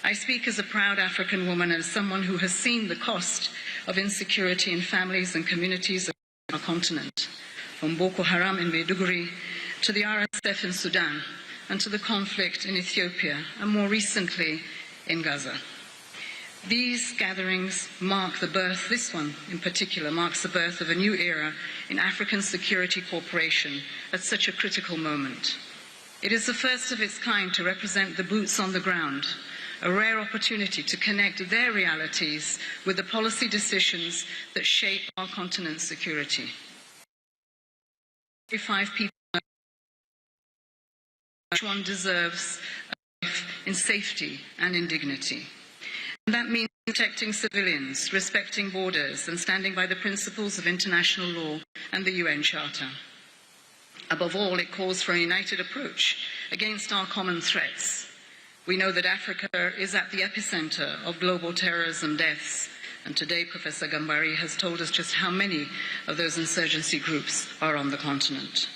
I speak as a proud African woman and as someone who has seen the cost of insecurity in families and communities on our continent, from Boko Haram in Maiduguri to the RSF in Sudan and to the conflict in Ethiopia and more recently in Gaza. These gatherings mark the birth, this one in particular, marks the birth of a new era in African security cooperation at such a critical moment. It is the first of its kind to represent the boots on the ground, a rare opportunity to connect their realities with the policy decisions that shape our continent's security. 35 people, each one deserves a life in safety and in dignity. And that means protecting civilians, respecting borders, and standing by the principles of international law and the UN Charter. Above all, it calls for a united approach against our common threats. We know that Africa is at the epicentre of global terrorism deaths, and today Professor Gambari has told us just how many of those insurgency groups are on the continent.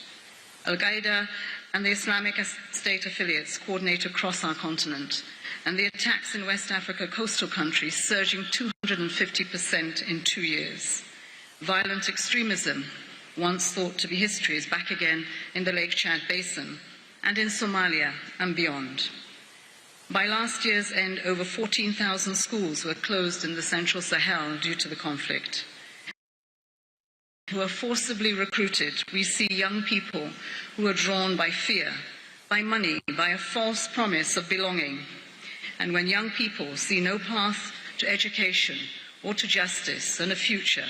Al-Qaeda and the Islamic State affiliates coordinate across our continent, and the attacks in West Africa coastal countries surging 250% in 2 years. Violent extremism, once thought to be history, is back again in the Lake Chad Basin and in Somalia and beyond. By last year's end, over 14,000 schools were closed in the central Sahel due to the conflict. Who are forcibly recruited, we see young people who are drawn by fear, by money, by a false promise of belonging. And when young people see no path to education or to justice and a future,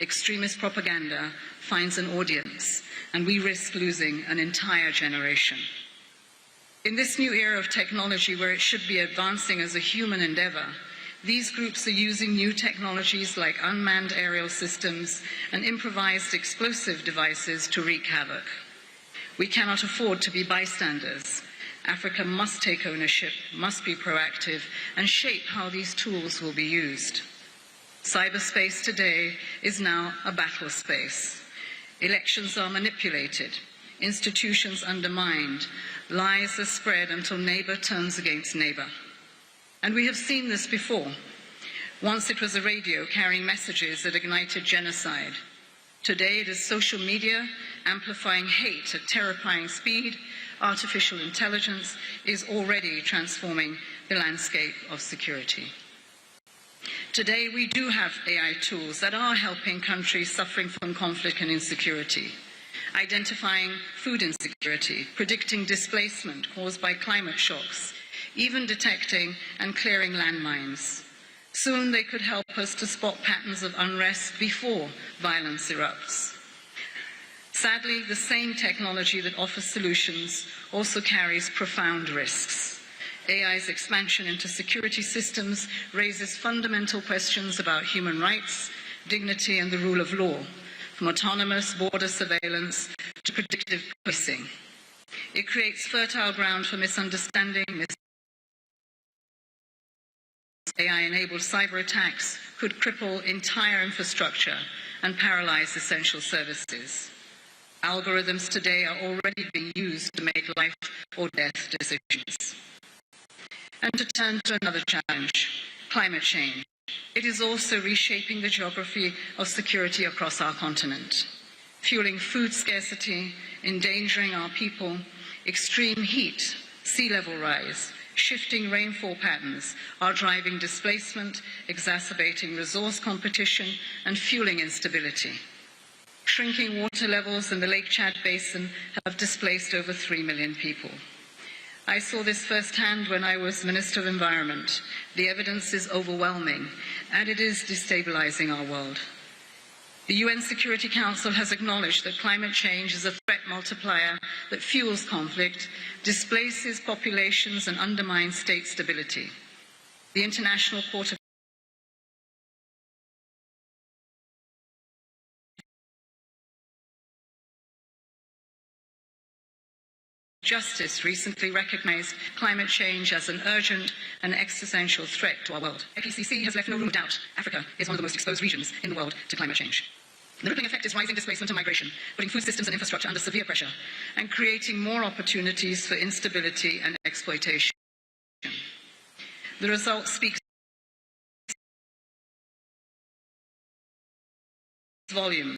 extremist propaganda finds an audience, and we risk losing an entire generation. In this new era of technology, where it should be advancing as a human endeavor, these groups are using new technologies like unmanned aerial systems and improvised explosive devices to wreak havoc. We cannot afford to be bystanders. Africa must take ownership, must be proactive, and shape how these tools will be used. Cyberspace today is now a battle space. Elections are manipulated, institutions undermined, lies are spread until neighbor turns against neighbor. And we have seen this before. Once it was a radio carrying messages that ignited genocide. Today it is social media amplifying hate at terrifying speed. Artificial intelligence is already transforming the landscape of security. Today we do have AI tools that are helping countries suffering from conflict and insecurity, identifying food insecurity, predicting displacement caused by climate shocks, even detecting and clearing landmines. Soon they could help us to spot patterns of unrest before violence erupts. Sadly, the same technology that offers solutions also carries profound risks. AI's expansion into security systems raises fundamental questions about human rights, dignity, and the rule of law, from autonomous border surveillance to predictive policing. It creates fertile ground for misunderstanding. AI-enabled cyber attacks could cripple entire infrastructure and paralyze essential services. Algorithms today are already being used to make life or death decisions. And to turn to another challenge, climate change. It is also reshaping the geography of security across our continent, fueling food scarcity, endangering our people, extreme heat, sea level rise, shifting rainfall patterns are driving displacement, exacerbating resource competition, and fueling instability. Shrinking water levels in the Lake Chad Basin have displaced over 3 million people. I saw this firsthand when I was Minister of Environment. The evidence is overwhelming, and it is destabilizing our world. The UN Security Council has acknowledged that climate change is a threat multiplier that fuels conflict, displaces populations, and undermines state stability. The International Court of Justice recently recognized climate change as an urgent and existential threat to our world. IPCC has left no room of doubt. Africa is one of the most exposed regions in the world to climate change. The rippling effect is rising displacement and migration, putting food systems and infrastructure under severe pressure, and creating more opportunities for instability and exploitation. The result speaks volumes.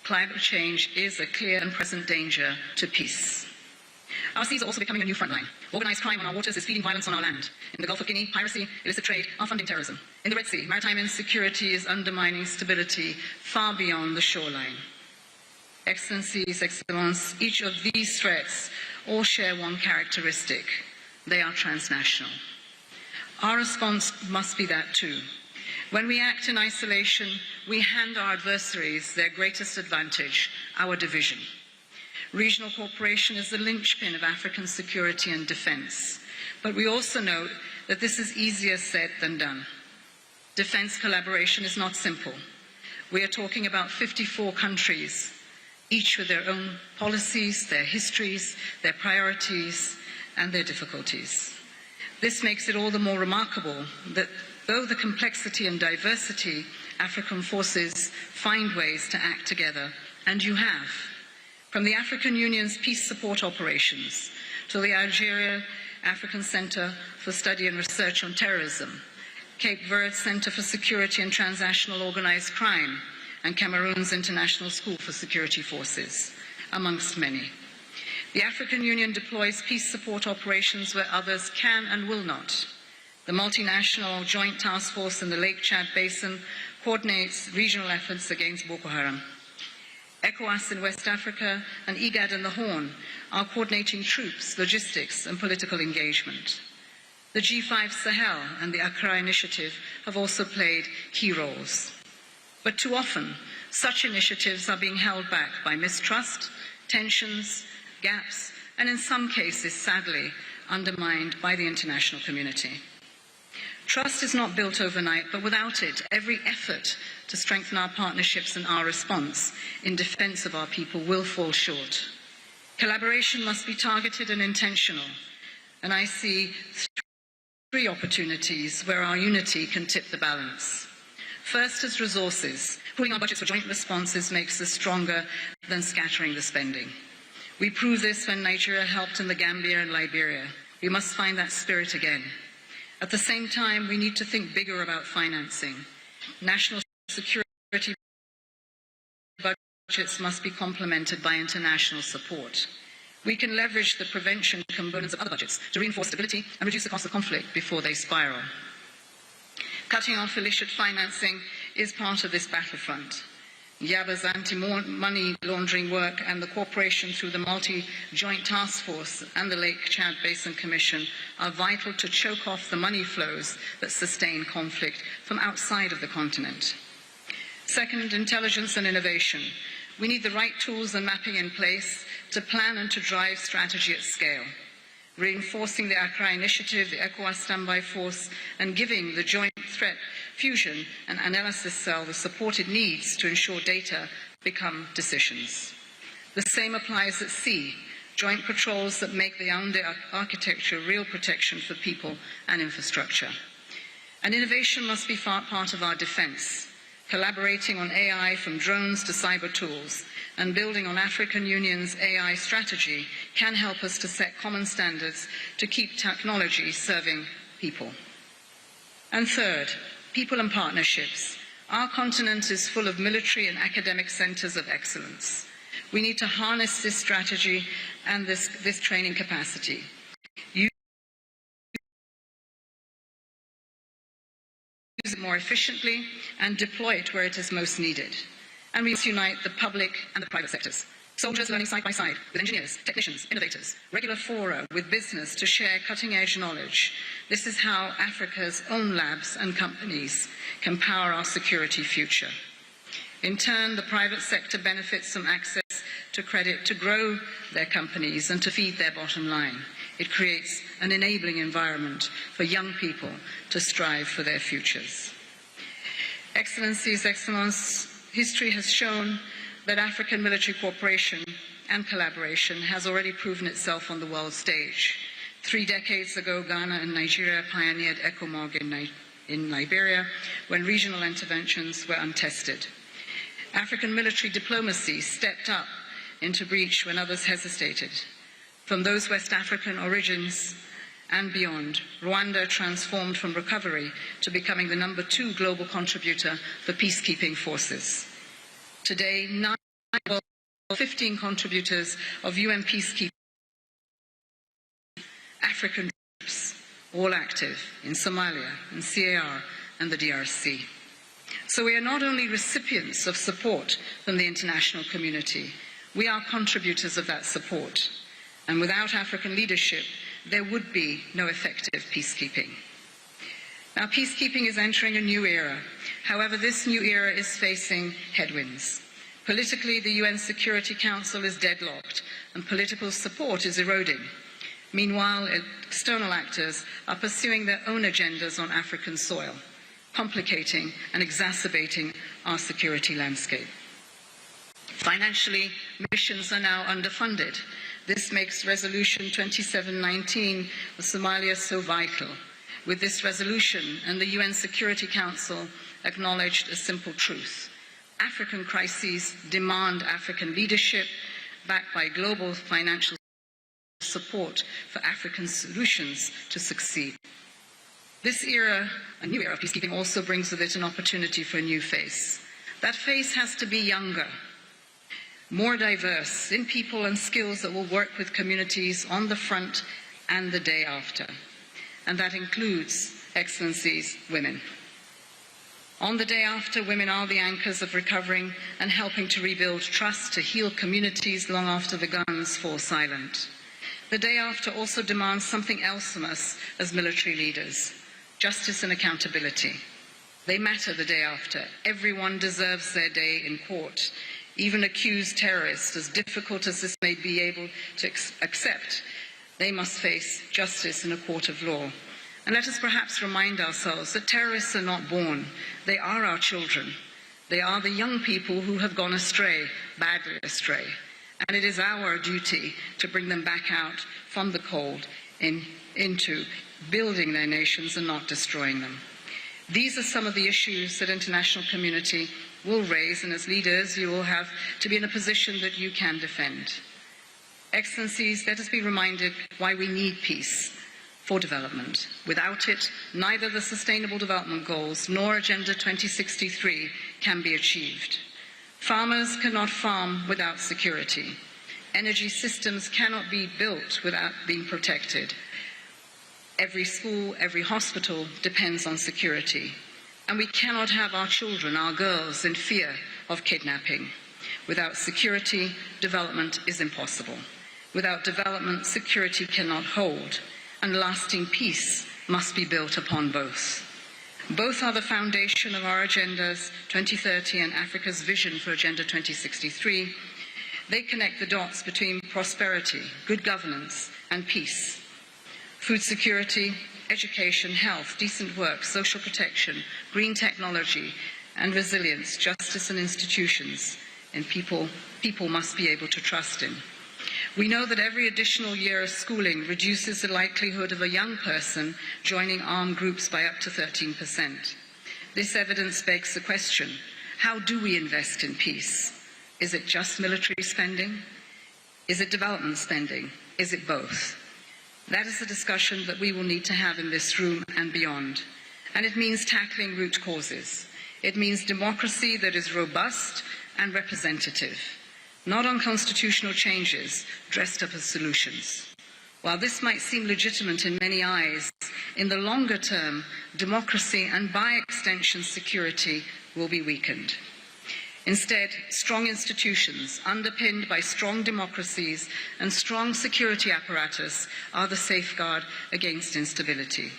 Climate change is a clear and present danger to peace. Our seas are also becoming a new frontline. Organised crime on our waters is feeding violence on our land. In the Gulf of Guinea, piracy, illicit trade are funding terrorism. In the Red Sea, maritime insecurity is undermining stability far beyond the shoreline. Excellencies, Excellences, each of these threats all share one characteristic. They are transnational. Our response must be that too. When we act in isolation, we hand our adversaries their greatest advantage, our division. Regional cooperation is the linchpin of African security and defence, but we also note that this is easier said than done. Defence collaboration is not simple. We are talking about 54 countries, each with their own policies, their histories, their priorities, and their difficulties. This makes it all the more remarkable that though the complexity and diversity, African forces find ways to act together, and you have. From the African Union's peace support operations to the Algeria African Centre for Study and Research on Terrorism, Cape Verde Centre for Security and Transnational Organised Crime, and Cameroon's International School for Security Forces, amongst many. The African Union deploys peace support operations where others can and will not. The multinational Joint Task Force in the Lake Chad Basin coordinates regional efforts against Boko Haram. ECOWAS in West Africa and IGAD in the Horn are coordinating troops, logistics and political engagement. The G5 Sahel and the Accra Initiative have also played key roles. But too often, such initiatives are being held back by mistrust, tensions, gaps, and in some cases, sadly, undermined by the international community. Trust is not built overnight, but without it, every effort to strengthen our partnerships and our response in defence of our people will fall short. Collaboration must be targeted and intentional, and I see three opportunities where our unity can tip the balance. First is resources. Pooling our budgets for joint responses makes us stronger than scattering the spending. We proved this when Nigeria helped in the Gambia and Liberia. We must find that spirit again. At the same time, we need to think bigger about financing. National security budgets must be complemented by international support. We can leverage the prevention components of other budgets to reinforce stability and reduce the cost of conflict before they spiral. Cutting off illicit financing is part of this battlefront. Yaba's anti-money laundering work and the cooperation through the multi-joint task force and the Lake Chad Basin Commission are vital to choke off the money flows that sustain conflict from outside of the continent. Second, intelligence and innovation. We need the right tools and mapping in place to plan and to drive strategy at scale. Reinforcing the Accra Initiative, the ECOWAS Standby Force, and giving the Joint Threat Fusion and Analysis Cell the support it needs to ensure data become decisions. The same applies at sea, joint patrols that make the Yaoundé architecture real protection for people and infrastructure. And innovation must be part of our defence, collaborating on AI from drones to cyber tools, and building on African Union's AI strategy can help us to set common standards to keep technology serving people. And third, people and partnerships. Our continent is full of military and academic centres of excellence. We need to harness this strategy and this training capacity. Use it more efficiently and deploy it where it is most needed. And we must unite the public and the private sectors. Soldiers learning side by side with engineers, technicians, innovators, regular fora with business to share cutting-edge knowledge. This is how Africa's own labs and companies can power our security future. In turn, the private sector benefits from access to credit to grow their companies and to feed their bottom line. It creates an enabling environment for young people to strive for their futures. Excellencies, Excellences, history has shown that African military cooperation and collaboration has already proven itself on the world stage. 3 decades ago, Ghana and Nigeria pioneered ECOMOG in Liberia when regional interventions were untested. African military diplomacy stepped up into breach when others hesitated. From those West African origins, and beyond, Rwanda transformed from recovery to becoming the #2 global contributor for peacekeeping forces. Today, 9 of 15 contributors of UN peacekeeping African troops, all active in Somalia, in CAR, and the DRC. So we are not only recipients of support from the international community, we are contributors of that support. And without African leadership, there would be no effective peacekeeping. Now, peacekeeping is entering a new era. However, this new era is facing headwinds. Politically, the UN Security Council is deadlocked, and political support is eroding. Meanwhile, external actors are pursuing their own agendas on African soil, complicating and exacerbating our security landscape. Financially, missions are now underfunded. This makes Resolution 2719 of Somalia so vital. With this resolution, and the UN Security Council acknowledged a simple truth: African crises demand African leadership, backed by global financial support for African solutions to succeed. This era, a new era of peacekeeping, also brings with it an opportunity for a new face. That face has to be younger, more diverse in people and skills that will work with communities on the front and the day after. And that includes, Excellencies, women. On the day after, women are the anchors of recovering and helping to rebuild trust, to heal communities long after the guns fall silent. The day after also demands something else from us as military leaders: justice and accountability. They matter the day after. Everyone deserves their day in court. Even accused terrorists, as difficult as this may be able to accept, they must face justice in a court of law. And let us perhaps remind ourselves that terrorists are not born. They are our children. They are the young people who have gone astray, badly astray. And it is our duty to bring them back out from the cold into building their nations and not destroying them. These are some of the issues that international community will raise, and as leaders you will have to be in a position that you can defend. Excellencies, let us be reminded why we need peace for development. Without it, neither the Sustainable Development Goals nor Agenda 2063 can be achieved. Farmers cannot farm without security. Energy systems cannot be built without being protected. Every school, every hospital depends on security. And we cannot have our children, our girls, in fear of kidnapping. Without security, development is impossible. Without development, security cannot hold. And lasting peace must be built upon both. Both are the foundation of our Agendas 2030 and Africa's vision for Agenda 2063. They connect the dots between prosperity, good governance, and peace. Food security, education, health, decent work, social protection, green technology, and resilience, justice and institutions, and people must be able to trust in. We know that every additional year of schooling reduces the likelihood of a young person joining armed groups by up to 13%. This evidence begs the question: how do we invest in peace? Is it just military spending? Is it development spending? Is it both? That is the discussion that we will need to have in this room and beyond. And it means tackling root causes. It means democracy that is robust and representative, not on constitutional changes dressed up as solutions. While this might seem legitimate in many eyes, in the longer term, democracy and by extension security will be weakened. Instead, strong institutions, underpinned by strong democracies and strong security apparatus, are the safeguard against instability.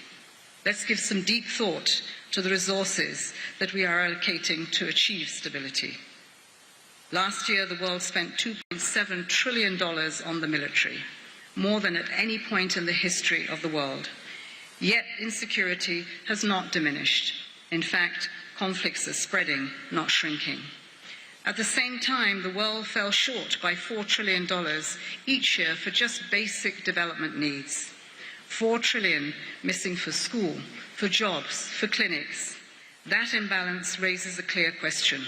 Let's give some deep thought to the resources that we are allocating to achieve stability. Last year, the world spent $2.7 trillion on the military, more than at any point in the history of the world. Yet insecurity has not diminished. In fact, conflicts are spreading, not shrinking. At the same time, the world fell short by $4 trillion each year for just basic development needs. $4 trillion missing for school, for jobs, for clinics. That imbalance raises a clear question: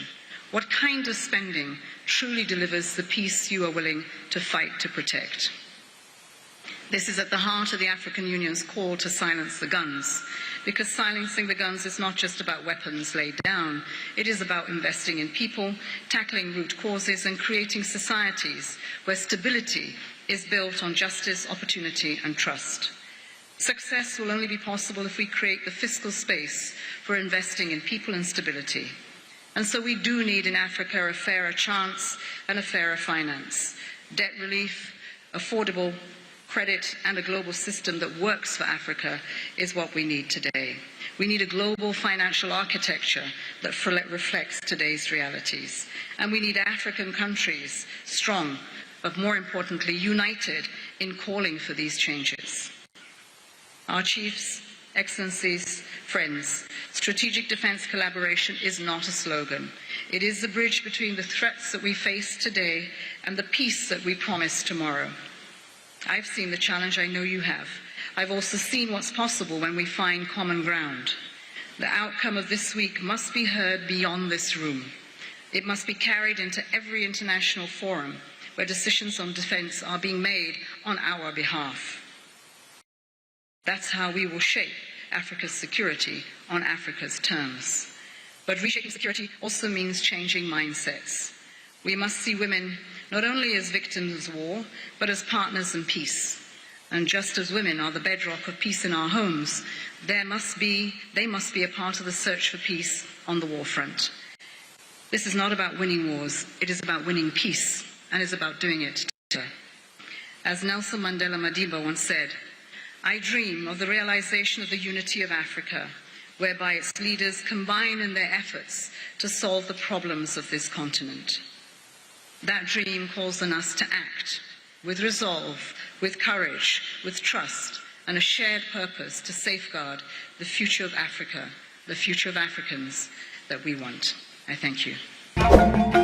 what kind of spending truly delivers the peace you are willing to fight to protect? This is at the heart of the African Union's call to silence the guns, because silencing the guns is not just about weapons laid down. It is about investing in people, tackling root causes, and creating societies where stability is built on justice, opportunity, and trust. Success will only be possible if we create the fiscal space for investing in people and stability. And so we do need in Africa a fairer chance and a fairer finance, debt relief, affordable credit, and a global system that works for Africa is what we need today. We need a global financial architecture that reflects today's realities. And we need African countries strong, but more importantly, united in calling for these changes. Our chiefs, excellencies, friends, strategic defense collaboration is not a slogan. It is the bridge between the threats that we face today and the peace that we promise tomorrow. I've seen the challenge, I know you have. I've also seen what's possible when we find common ground. The outcome of this week must be heard beyond this room. It must be carried into every international forum where decisions on defense are being made on our behalf. That's how we will shape Africa's security on Africa's terms. But reshaping security also means changing mindsets. We must see women not only as victims of war, but as partners in peace. And just as women are the bedrock of peace in our homes, they must be a part of the search for peace on the war front. This is not about winning wars, it is about winning peace, and is about doing it together. As Nelson Mandela Madiba once said, I dream of the realization of the unity of Africa, whereby its leaders combine in their efforts to solve the problems of this continent. That dream calls on us to act with resolve, with courage, with trust, and a shared purpose to safeguard the future of Africa, the future of Africans that we want. I thank you.